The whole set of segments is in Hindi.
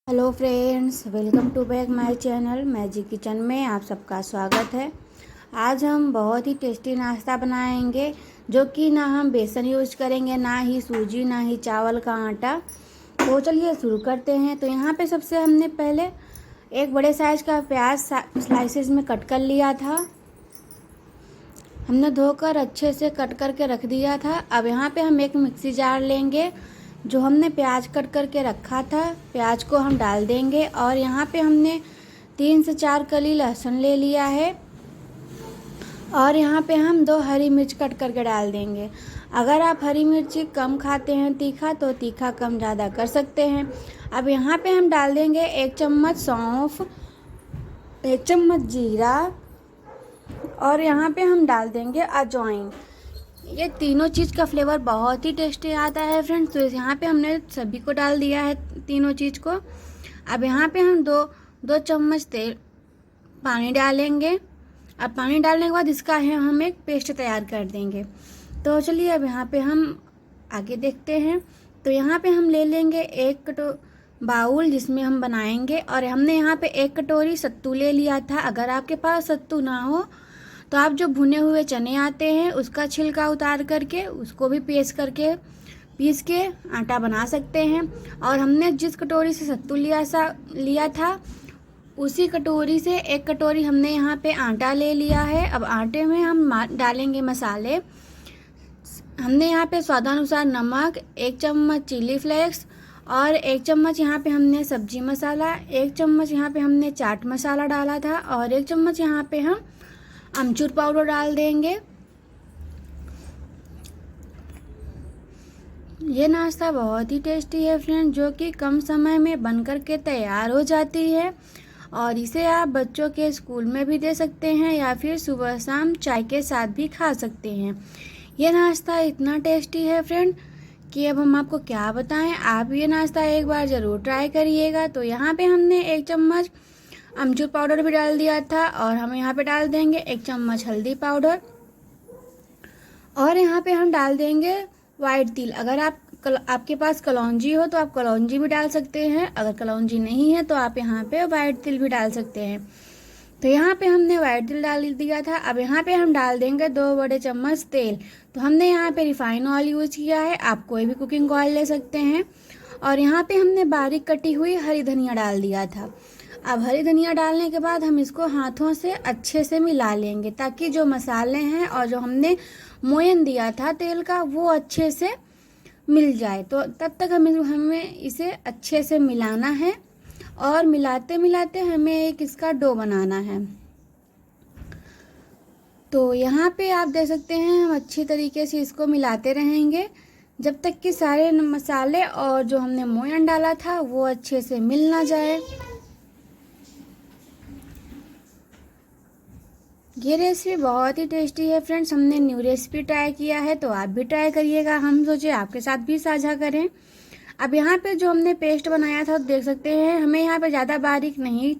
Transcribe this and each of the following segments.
Hello friends, welcome to back my channel magic kitchen में आप सबका स्वागत है। आज हम बहुत ही टेस्टी नाश्ता बनाएंगे, जो कि ना हम बेसन यूज करेंगे, ना ही सूजी, ना ही चावल का आटा। तो चलिए शुरू करते हैं। तो यहाँ पे सबसे हमने पहले एक बड़े साइज का प्याज स्लाइसेस में कट कर लिया था। हमने धोकर अच्छे से कट करके रख दिया था। अब यहाँ पे हम एक मिक्सी जार लेंगे। जो हमने प्याज कट करके रखा था, प्याज को हम डाल देंगे। और यहाँ पे हमने 3 से 4 कली लहसुन ले लिया है। और यहाँ पे हम 2 हरी मिर्च कट करके डाल देंगे। अगर आप हरी मिर्ची कम खाते हैं तीखा, तो तीखा कम ज़्यादा कर सकते हैं। अब यहाँ पे हम डाल देंगे 1 चम्मच सौंफ, 1 चम्मच जीरा, और यहाँ पे हम डाल देंगे अजवाइन। ये तीनों चीज़ का फ्लेवर बहुत ही टेस्टी आता है फ्रेंड्स। तो यहाँ पे हमने सभी को डाल दिया है, तीनों चीज़ को। अब यहाँ पे हम दो चम्मच तेल पानी डालेंगे। अब पानी डालने के बाद इसका हम एक पेस्ट तैयार कर देंगे। तो चलिए अब यहाँ पे हम आगे देखते हैं। तो यहाँ पे हम ले लेंगे एक बाउल, जिसमें हम बनाएंगे। और हमने यहाँ पे 1 कटोरी सत्तू ले लिया था। अगर आपके पास सत्तू ना हो तो आप जो भुने हुए चने आते हैं, उसका छिलका उतार करके उसको भी पीस के आटा बना सकते हैं। और हमने जिस कटोरी से सत्तू लिया था, उसी कटोरी से 1 कटोरी हमने यहाँ पे आटा ले लिया है। अब आटे में हम डालेंगे मसाले। हमने यहाँ पे स्वादानुसार नमक, 1 चम्मच चिली फ्लेक्स, और 1 चम्मच यहाँ पे हमने सब्जी मसाला, 1 चम्मच यहाँ पे हमने चाट मसाला डाला था, और 1 चम्मच यहाँ पे हम अमचूर पाउडर डाल देंगे। ये नाश्ता बहुत ही टेस्टी है फ्रेंड, जो कि कम समय में बनकर के तैयार हो जाती है। और इसे आप बच्चों के स्कूल में भी दे सकते हैं, या फिर सुबह शाम चाय के साथ भी खा सकते हैं। ये नाश्ता इतना टेस्टी है फ्रेंड कि अब हम आपको क्या बताएं। आप ये नाश्ता एक बार ज़रूर ट्राई करिएगा। तो यहाँ पे हमने 1 चम्मच अमचूर पाउडर भी डाल दिया था, और हम यहाँ पे डाल देंगे 1 चम्मच हल्दी पाउडर, और यहाँ पे हम डाल देंगे वाइट तिल। अगर आपके पास कलौंजी हो तो आप कलौंजी भी डाल सकते हैं। अगर कलौंजी नहीं है तो आप यहाँ पे वाइट तिल भी डाल सकते हैं। तो यहाँ पे हमने वाइट तिल डाल दिया था। अब यहाँ पे हम डाल देंगे 2 बड़े चम्मच तेल। तो हमने यहाँ पे रिफाइन ऑयल यूज किया है, आप कोई भी कुकिंग ऑयल ले सकते हैं। और यहाँ पे हमने बारीक कटी हुई हरी धनिया डाल दिया था। अब हरी धनिया डालने के बाद हम इसको हाथों से अच्छे से मिला लेंगे, ताकि जो मसाले हैं और जो हमने मोयन दिया था तेल का, वो अच्छे से मिल जाए। तो तब तक हमें इसे अच्छे से मिलाना है, और मिलाते मिलाते हमें एक इसका डो बनाना है। तो यहाँ पे आप देख सकते हैं, हम अच्छी तरीके से इसको मिलाते रहेंगे जब तक कि सारे मसाले और जो हमने मोयन डाला था वो अच्छे से मिल ना जाए। ये रेसिपी बहुत ही टेस्टी है फ्रेंड्स। हमने न्यू रेसिपी ट्राई किया है, तो आप भी ट्राई करिएगा। हम सोचे आपके साथ भी साझा करें। अब यहाँ पे जो हमने पेस्ट बनाया था, देख सकते हैं, हमें यहाँ पे ज़्यादा बारीक नहीं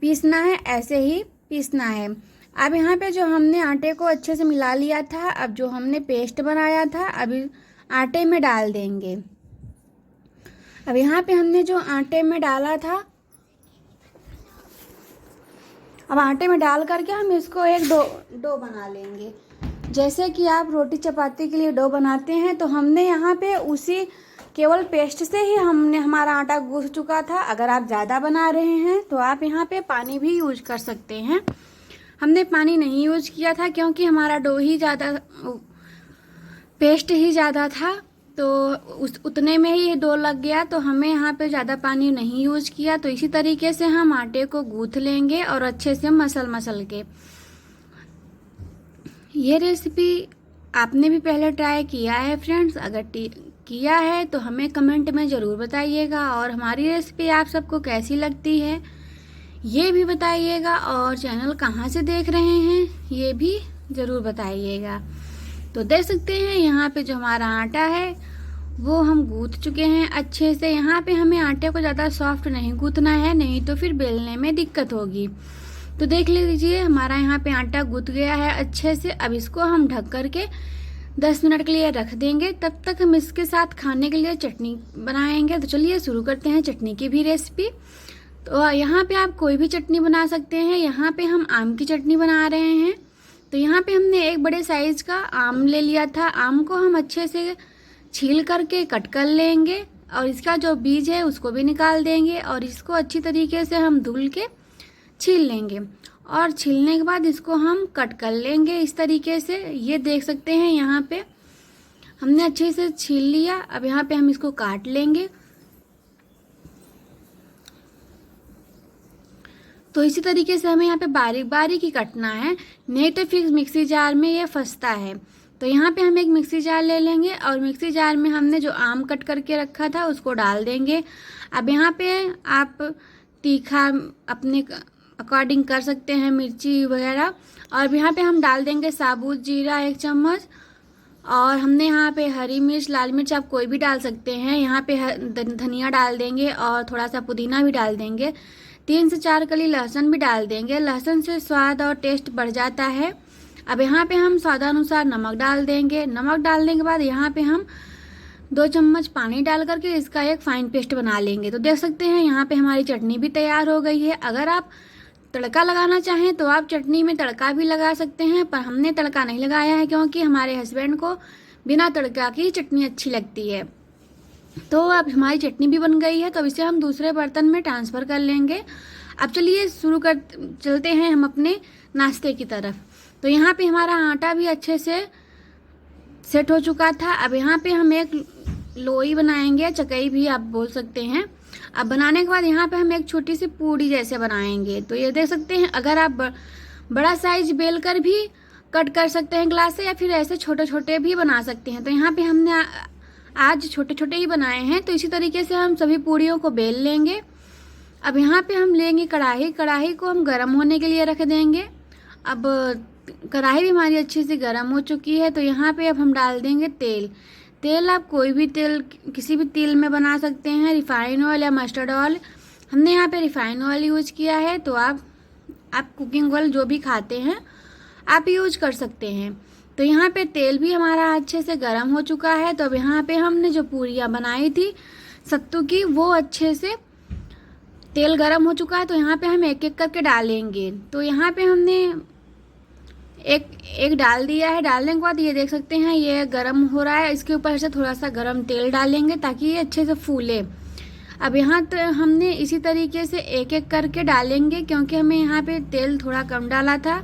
पीसना है, ऐसे ही पीसना है। अब यहाँ पे जो हमने आटे को अच्छे से मिला लिया था, अब जो हमने पेस्ट बनाया था अभी आटे में डाल देंगे। अब यहाँ पे हमने जो आटे में डाला था, अब आटे में डाल करके हम इसको एक डो बना लेंगे। जैसे कि आप रोटी चपाती के लिए डो बनाते हैं, तो हमने यहाँ पे उसी केवल पेस्ट से ही हमारा आटा गूंथ चुका था। अगर आप ज़्यादा बना रहे हैं तो आप यहाँ पे पानी भी यूज कर सकते हैं। हमने पानी नहीं यूज किया था, क्योंकि हमारा डो ही ज़्यादा, पेस्ट ही ज़्यादा था, तो उतने में ही डो लग गया। तो हमें यहाँ पे ज़्यादा पानी नहीं यूज किया। तो इसी तरीके से हम आटे को गूंथ लेंगे, और अच्छे से मसल के। ये रेसिपी आपने भी पहले ट्राई किया है फ्रेंड्स? अगर किया है तो हमें कमेंट में ज़रूर बताइएगा। और हमारी रेसिपी आप सबको कैसी लगती है ये भी बताइएगा। और चैनल कहाँ से देख रहे हैं ये भी ज़रूर बताइएगा। तो देख सकते हैं, यहाँ पे जो हमारा आटा है वो हम गूंथ चुके हैं अच्छे से। यहाँ पे हमें आटे को ज़्यादा सॉफ्ट नहीं गूंथना है, नहीं तो फिर बेलने में दिक्कत होगी। तो देख लीजिए, हमारा यहाँ पे आटा गूंथ गया है अच्छे से। अब इसको हम ढक करके 10 मिनट के लिए रख देंगे। तब तक हम इसके साथ खाने के लिए चटनी बनाएंगे। तो चलिए शुरू करते हैं चटनी की भी रेसिपी। तो यहाँ पे आप कोई भी चटनी बना सकते हैं। यहाँ पे हम आम की चटनी बना रहे हैं। तो यहाँ पे हमने एक बड़े साइज का आम ले लिया था। आम को हम अच्छे से छील करके कट कर लेंगे और इसका जो बीज है उसको भी निकाल देंगे और इसको अच्छी तरीके से हम धुल के छील लेंगे और छीलने के बाद इसको हम कट कर लेंगे इस तरीके से। ये देख सकते हैं यहाँ पे हमने अच्छे से छील लिया। अब यहाँ पे हम इसको काट लेंगे। तो इसी तरीके से हमें यहाँ पे बारीक बारीक ही कटना है, नहीं तो फिर मिक्सी जार में ये फंसता है। तो यहाँ पे हम एक मिक्सी जार ले लेंगे और मिक्सी जार में हमने जो आम कट करके रखा था उसको डाल देंगे। अब यहाँ पे आप तीखा अपने अकॉर्डिंग कर सकते हैं, मिर्ची वगैरह। और यहाँ पे हम डाल देंगे साबुत जीरा 1 चम्मच और हमने यहाँ पे हरी मिर्च, लाल मिर्च आप कोई भी डाल सकते हैं। यहाँ पे धनिया डाल देंगे और थोड़ा सा पुदीना भी डाल देंगे। 3 से 4 कली लहसुन भी डाल देंगे। लहसुन से स्वाद और टेस्ट बढ़ जाता है। अब यहाँ पे हम स्वादानुसार नमक डाल देंगे। नमक डालने के बाद यहाँ पे हम 2 चम्मच पानी डाल करके इसका एक फाइन पेस्ट बना लेंगे। तो देख सकते हैं यहाँ पे हमारी चटनी भी तैयार हो गई है। अगर आप तड़का लगाना चाहें तो आप चटनी में तड़का भी लगा सकते हैं, पर हमने तड़का नहीं लगाया है क्योंकि हमारे हस्बैंड को बिना तड़का की चटनी अच्छी लगती है। तो अब हमारी चटनी भी बन गई है। तो इसे हम दूसरे बर्तन में ट्रांसफ़र कर लेंगे। अब चलिए चलते हैं हम अपने नाश्ते की तरफ। तो यहाँ पे हमारा आटा भी अच्छे से सेट हो चुका था। अब यहाँ पे हम एक लोई बनाएंगे, चकई भी आप बोल सकते हैं। अब बनाने के बाद यहाँ पे हम एक छोटी सी पूड़ी जैसे बनाएंगे। तो ये देख सकते हैं, अगर आप बड़ा साइज बेल कर भी कट कर सकते हैं ग्लास से, या फिर ऐसे छोटे छोटे भी बना सकते हैं। तो यहाँ पे हमने आज छोटे छोटे ही बनाए हैं। तो इसी तरीके से हम सभी पूड़ियों को बेल लेंगे। अब यहाँ पे हम लेंगे कढ़ाई। कढ़ाई को हम गर्म होने के लिए रख देंगे। अब कढ़ाई भी हमारी अच्छे से गर्म हो चुकी है। तो यहाँ पे अब हम डाल देंगे तेल। तेल आप कोई भी तेल, किसी भी तेल में बना सकते हैं, रिफाइन ऑयल या मस्टर्ड ऑयल। हमने यहाँ पे रिफाइन ऑयल यूज किया है। तो आप कुकिंग ऑयल जो भी खाते हैं आप यूज कर सकते हैं। तो यहाँ पे तेल भी हमारा अच्छे से गर्म हो चुका है। तो अब यहाँ पे हमने जो पूरियाँ बनाई थी सत्तू की, वो अच्छे से तेल गर्म हो चुका है। तो यहाँ पे हम एक एक करके डालेंगे। तो यहाँ पे हमने एक डाल दिया है। डालने के बाद ये देख सकते हैं ये गर्म हो रहा है। इसके ऊपर से थोड़ा सा गर्म तेल डालेंगे ताकि ये अच्छे से फूले। अब यहाँ हमने इसी तरीके से एक एक करके डालेंगे क्योंकि हमें यहाँ पे तेल थोड़ा कम डाला था।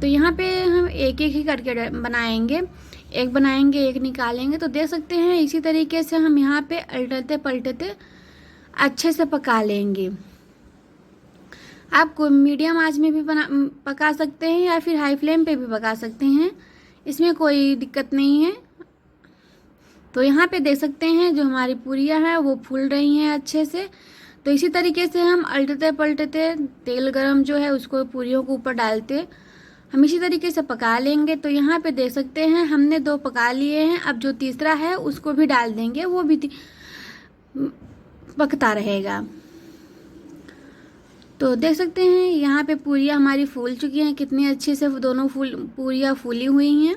तो यहाँ पे हम एक एक ही करके बनाएंगे, एक बनाएंगे एक निकालेंगे। तो देख सकते हैं इसी तरीके से हम यहाँ पे उलटते पलटते अच्छे से पका लेंगे। आप मीडियम आंच में भी पका सकते हैं या फिर हाई फ्लेम पे भी पका सकते हैं, इसमें कोई दिक्कत नहीं है। तो यहाँ पे देख सकते हैं जो हमारी पूरियाँ हैं वो फूल रही हैं अच्छे से। तो इसी तरीके से हम उलटते पलटते तेल गरम जो है उसको पूरियों को ऊपर डालते हम इसी तरीके से पका लेंगे। तो यहाँ पे देख सकते हैं हमने 2 पका लिए हैं। अब जो तीसरा है उसको भी डाल देंगे, वो भी पकता रहेगा। तो देख सकते हैं यहाँ पे पूरियाँ हमारी फूल चुकी हैं, कितनी अच्छे से दोनों पूरियाँ फूली हुई हैं।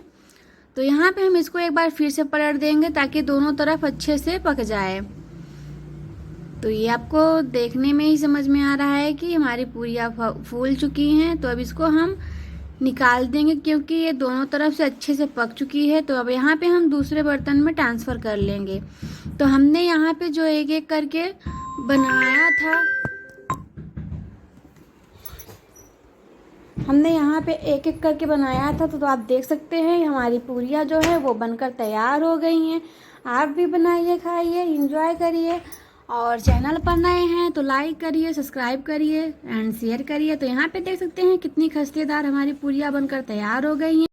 तो यहाँ पे हम इसको एक बार फिर से पलट देंगे ताकि दोनों तरफ अच्छे से पक जाए। तो ये आपको देखने में ही समझ में आ रहा है कि हमारी पूरियाँ फूल चुकी हैं। तो अब इसको हम निकाल देंगे क्योंकि ये दोनों तरफ से अच्छे से पक चुकी है। तो अब यहाँ पे हम दूसरे बर्तन में ट्रांसफ़र कर लेंगे। तो हमने यहाँ पे जो एक एक करके बनाया था, तो आप देख सकते हैं हमारी पूरियाँ जो है वो बनकर तैयार हो गई हैं। आप भी बनाइए, खाइए, एंजॉय करिए। और चैनल पर नए हैं तो लाइक करिए, सब्सक्राइब करिए एंड शेयर करिए। तो यहाँ पे देख सकते हैं कितनी खस्तेदार हमारी पूरियाँ बनकर तैयार हो गई हैं।